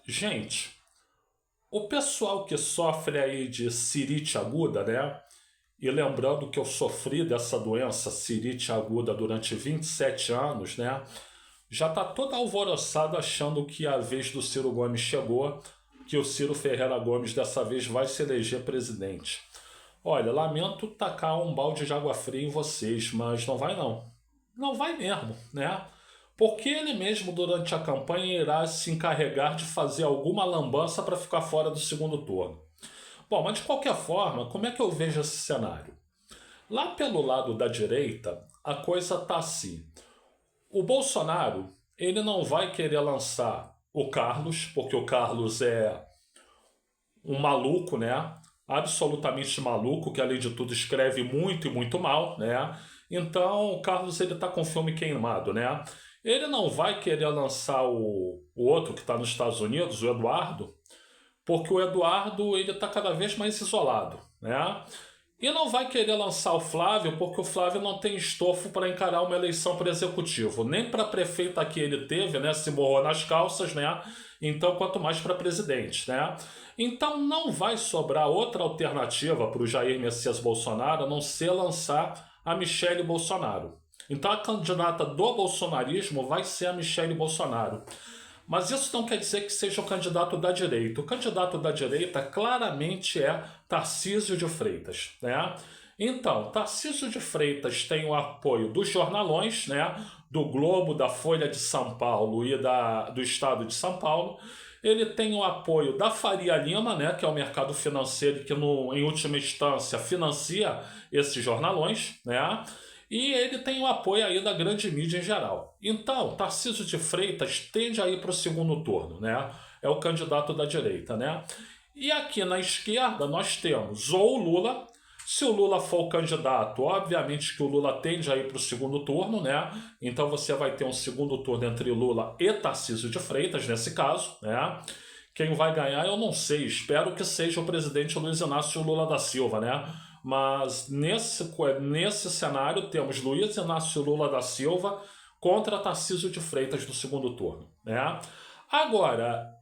Gente, o pessoal que sofre aí de cirite aguda, né? E lembrando que eu sofri dessa doença, cirite aguda, durante 27 anos, né? Já está todo alvoroçado achando que a vez do Ciro Gomes chegou, que o Ciro Ferreira Gomes dessa vez vai se eleger presidente. Olha, lamento tacar um balde de água fria em vocês, mas não vai não. Não vai mesmo, né? Porque ele mesmo durante a campanha irá se encarregar de fazer alguma lambança para ficar fora do segundo turno. Bom, mas de qualquer forma, como é que eu vejo esse cenário? Lá pelo lado da direita, a coisa tá assim. O Bolsonaro, ele não vai querer lançar o Carlos, porque o Carlos é um maluco, né? Absolutamente maluco, que além de tudo escreve muito e muito mal, né? Então o Carlos ele tá com o filme queimado, né? Ele não vai querer lançar o outro que está nos Estados Unidos, o Eduardo, porque o Eduardo ele tá cada vez mais isolado, né? E não vai querer lançar o Flávio, porque o Flávio não tem estofo para encarar uma eleição para executivo. Nem para prefeito aqui ele teve, né? Se morrou nas calças, né? Então, quanto mais para presidente, né? Então, não vai sobrar outra alternativa para o Jair Messias Bolsonaro a não ser lançar a Michele Bolsonaro. Então, a candidata do bolsonarismo vai ser a Michele Bolsonaro. Mas isso não quer dizer que seja o candidato da direita. O candidato da direita claramente é Tarcísio de Freitas, né? Então, Tarcísio de Freitas tem o apoio dos jornalões, né? Do Globo, da Folha de São Paulo e do Estado de São Paulo. Ele tem o apoio da Faria Lima, né? Que é o mercado financeiro que, em última instância, financia esses jornalões, né? E ele tem o apoio aí da grande mídia em geral. Então, Tarcísio de Freitas tende a ir para o segundo turno, né? É o candidato da direita, né? E aqui na esquerda nós temos ou o Lula. Se o Lula for o candidato, obviamente que o Lula tende a ir para o segundo turno, né? Então você vai ter um segundo turno entre Lula e Tarcísio de Freitas, nesse caso, né? Quem vai ganhar eu não sei, espero que seja o presidente Luiz Inácio Lula da Silva, né? Mas nesse cenário temos Luiz Inácio Lula da Silva contra Tarcísio de Freitas no segundo turno, né? Agora,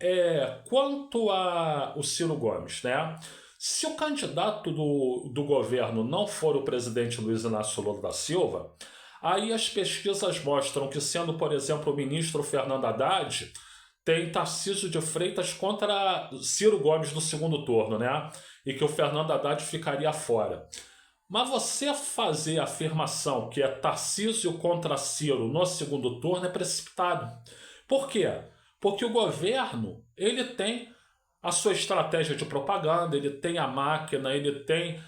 quanto a o Ciro Gomes, né? Se o candidato do governo não for o presidente Luiz Inácio Lula da Silva, aí as pesquisas mostram que, sendo, por exemplo, o ministro Fernando Haddad, tem Tarcísio de Freitas contra Ciro Gomes no segundo turno, né? E que o Fernando Haddad ficaria fora. Mas você fazer a afirmação que é Tarcísio contra Ciro no segundo turno é precipitado. Por quê? Porque o governo ele tem a sua estratégia de propaganda, ele tem a máquina, ele tem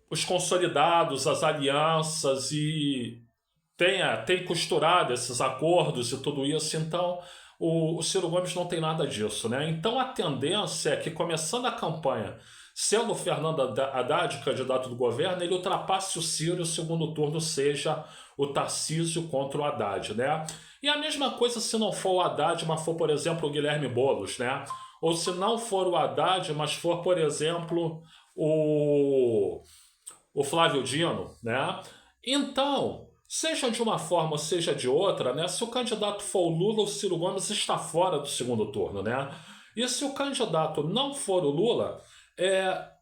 os consolidados, as alianças e tem costurado esses acordos e tudo isso, então o Ciro Gomes não tem nada disso, né? Então a tendência é que, começando a campanha, sendo o Fernando Haddad candidato do governo, ele ultrapasse o Ciro e o segundo turno seja o Tarcísio contra o Haddad, né? E a mesma coisa se não for o Haddad, mas for, por exemplo, o Guilherme Boulos, né? Ou se não for o Haddad, mas for, por exemplo, o Flávio Dino, né? Então, seja de uma forma ou seja de outra, né? Se o candidato for o Lula, o Ciro Gomes está fora do segundo turno, né? E se o candidato não for o Lula,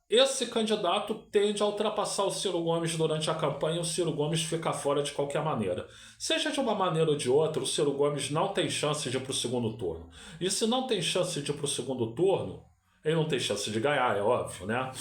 esse candidato tende a ultrapassar o Ciro Gomes durante a campanha e o Ciro Gomes fica fora de qualquer maneira. Seja de uma maneira ou de outra, o Ciro Gomes não tem chance de ir para o segundo turno. E se não tem chance de ir para o segundo turno, ele não tem chance de ganhar, é óbvio, né?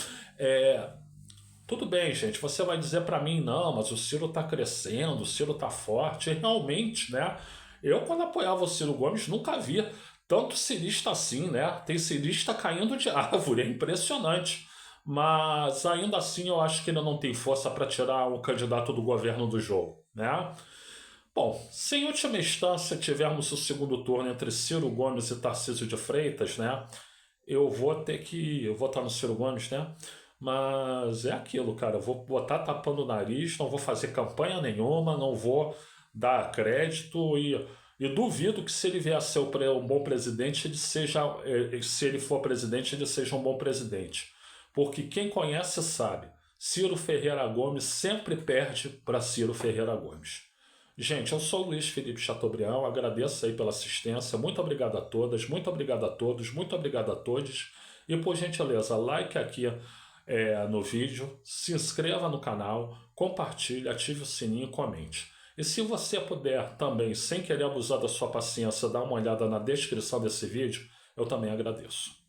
Tudo bem, gente, você vai dizer para mim, não, mas o Ciro tá crescendo, o Ciro tá forte. E realmente, né? Eu, quando apoiava o Ciro Gomes, nunca vi tanto cirista assim, né? Tem cirista caindo de árvore, é impressionante. Mas ainda assim eu acho que ele não tem força para tirar o candidato do governo do jogo, né? Bom, se em última instância tivermos o segundo turno entre Ciro Gomes e Tarcísio de Freitas, né? Eu vou estar no Ciro Gomes, né? Mas é aquilo, cara. Eu vou botar tapando o nariz, não vou fazer campanha nenhuma, não vou dar crédito e duvido que, se ele vier a ser um bom presidente, se ele for presidente, ele seja um bom presidente. Porque quem conhece sabe, Ciro Ferreira Gomes sempre perde para Ciro Ferreira Gomes. Gente, eu sou o Luiz Felipe Chateaubriand, agradeço aí pela assistência, muito obrigado a todas, muito obrigado a todos, muito obrigado a todos. E por gentileza, like aqui no vídeo, se inscreva no canal, compartilhe, ative o sininho e comente. E se você puder também, sem querer abusar da sua paciência, dar uma olhada na descrição desse vídeo, eu também agradeço.